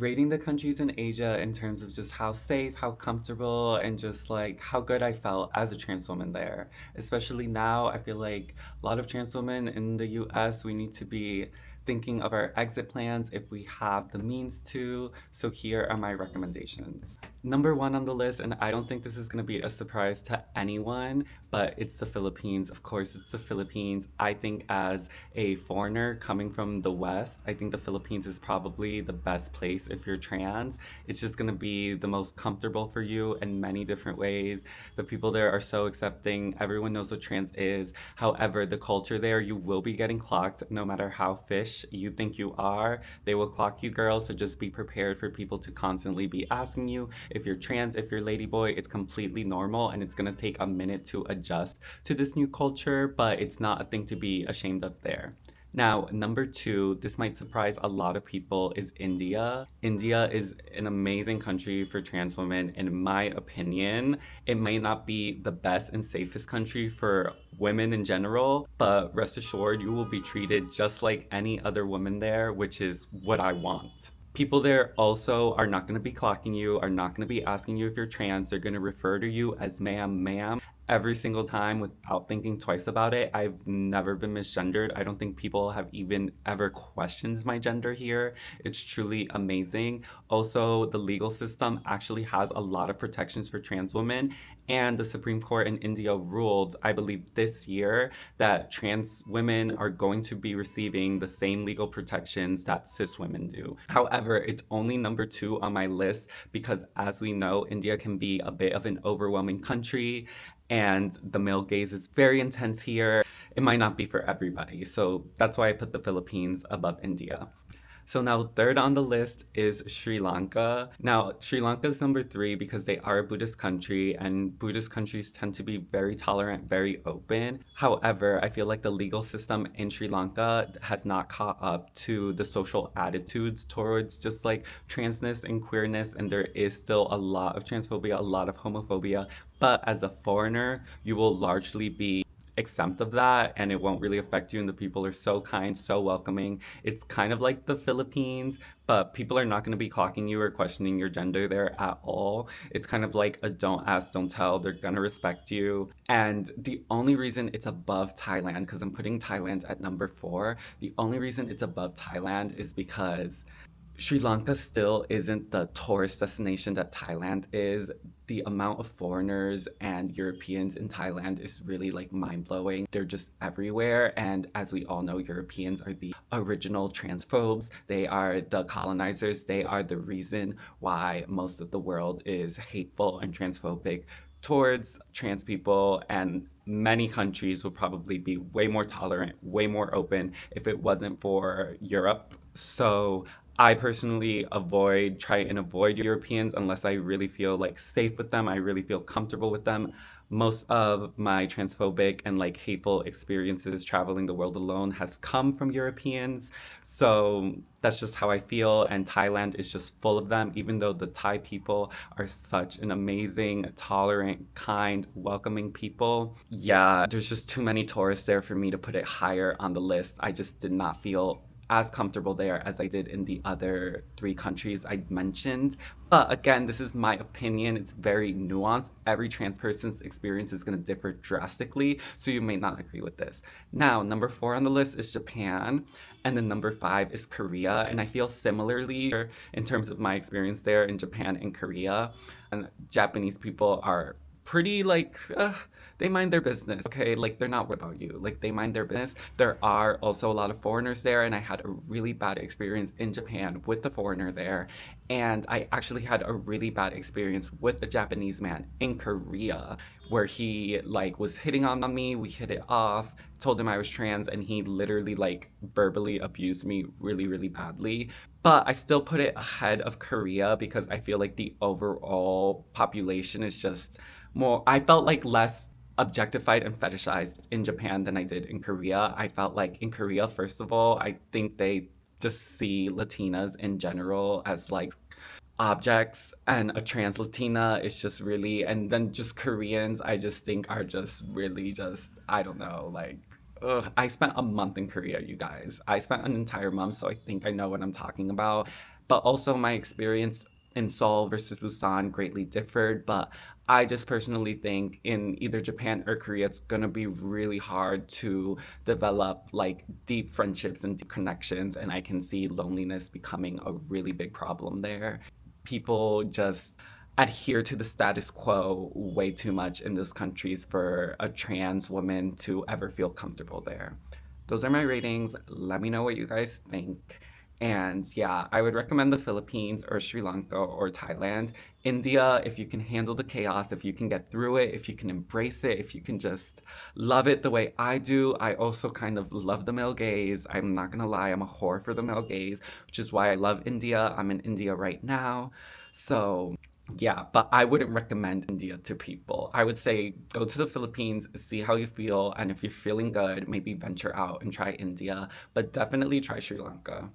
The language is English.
rating the countries in Asia in terms of just how safe, how comfortable, and just like how good I felt as a trans woman there. Especially now, I feel like a lot of trans women in the US, we need to be thinking of our exit plans if we have the means to. So here are my recommendations. Number one on the list, and I don't think this is going to be a surprise to anyone, but it's the Philippines. Of course, it's the Philippines. I think as a foreigner coming from the West, I think the Philippines is probably the best place if you're trans. It's just going to be the most comfortable for you in many different ways. The people there are so accepting. Everyone knows what trans is. However, the culture there, you will be getting clocked no matter how fish you think you are. They will clock you, girl. So just be prepared for people to constantly be asking you if you're trans, if you're ladyboy. It's completely normal and it's going to take a minute to adjust to this new culture, but it's not a thing to be ashamed of there. Now, number two, this might surprise a lot of people, is India. India is an amazing country for trans women. In my opinion, it might not be the best and safest country for women in general, but rest assured, you will be treated just like any other woman there, which is what I want. People there also are not going to be clocking you, are not going to be asking you if you're trans. They're going to refer to you as ma'am, ma'am every single time without thinking twice about it. I've never been misgendered. I don't think people have even ever questioned my gender here. It's truly amazing. Also, the legal system actually has a lot of protections for trans women. And the Supreme Court in India ruled, I believe this year, that trans women are going to be receiving the same legal protections that cis women do. However, it's only number two on my list because, as we know, India can be a bit of an overwhelming country and the male gaze is very intense here. It might not be for everybody. So that's why I put the Philippines above India. So now third on the list is Sri Lanka. Now, Sri Lanka is number three because they are a Buddhist country and Buddhist countries tend to be very tolerant, very open. However, I feel like the legal system in Sri Lanka has not caught up to the social attitudes towards just like transness and queerness, and there is still a lot of transphobia, a lot of homophobia. But as a foreigner, you will largely be exempt of that and it won't really affect you, and the people are so kind, so welcoming. It's kind of like the Philippines, but people are not going to be clocking you or questioning your gender there at all. It's kind of like a don't ask, don't tell. They're going to respect you. And the only reason it's above Thailand, because I'm putting Thailand at number four, the only reason it's above Thailand is because Sri Lanka still isn't the tourist destination that Thailand is. The amount of foreigners and Europeans in Thailand is really like mind blowing. They're just everywhere. And as we all know, Europeans are the original transphobes. They are the colonizers. They are the reason why most of the world is hateful and transphobic towards trans people. And many countries would probably be way more tolerant, way more open if it wasn't for Europe. So I personally try and avoid Europeans unless I really feel like safe with them. I really feel comfortable with them. Most of my transphobic and like hateful experiences traveling the world alone has come from Europeans. So that's just how I feel. And Thailand is just full of them, even though the Thai people are such an amazing, tolerant, kind, welcoming people. Yeah, there's just too many tourists there for me to put it higher on the list. I just did not feel as comfortable there as I did in the other three countries I mentioned. But again, this is my opinion. It's very nuanced. Every trans person's experience is going to differ drastically, so you may not agree with this. Now, number four on the list is Japan, and then number five is Korea. And I feel similarly in terms of my experience there in Japan and Korea. And Japanese people are pretty like they mind their business, okay? Like they're not worried about you, like they mind their business. There are also a lot of foreigners there, and I had a really bad experience in Japan with the foreigner there, and I actually had a really bad experience with a Japanese man in Korea where he like was hitting on me. We hit it off, told him I was trans, and he literally like verbally abused me really really badly. But I still put it ahead of Korea because I feel like the overall population is just more, I felt like less objectified and fetishized in Japan than I did in Korea. I felt like in Korea, first of all, I think they just see Latinas in general as like objects, and a trans Latina is just really, and then just Koreans, I just think are just really just, I don't know, like, ugh. I spent a month in Korea, you guys. I spent an entire month, so I think I know what I'm talking about. but also my experience in Seoul versus Busan greatly differed. But I just personally think in either Japan or Korea, it's gonna be really hard to develop like deep friendships and deep connections. And I can see loneliness becoming a really big problem there. People just adhere to the status quo way too much in those countries for a trans woman to ever feel comfortable there. Those are my ratings. Let me know what you guys think. And yeah, I would recommend the Philippines or Sri Lanka or Thailand. India, if you can handle the chaos, if you can get through it, if you can embrace it, if you can just love it the way I do. I also kind of love the male gaze. I'm not gonna lie, I'm a whore for the male gaze, which is why I love India. I'm in India right now. So yeah, but I wouldn't recommend India to people. I would say go to the Philippines, see how you feel, and if you're feeling good, maybe venture out and try India, but definitely try Sri Lanka.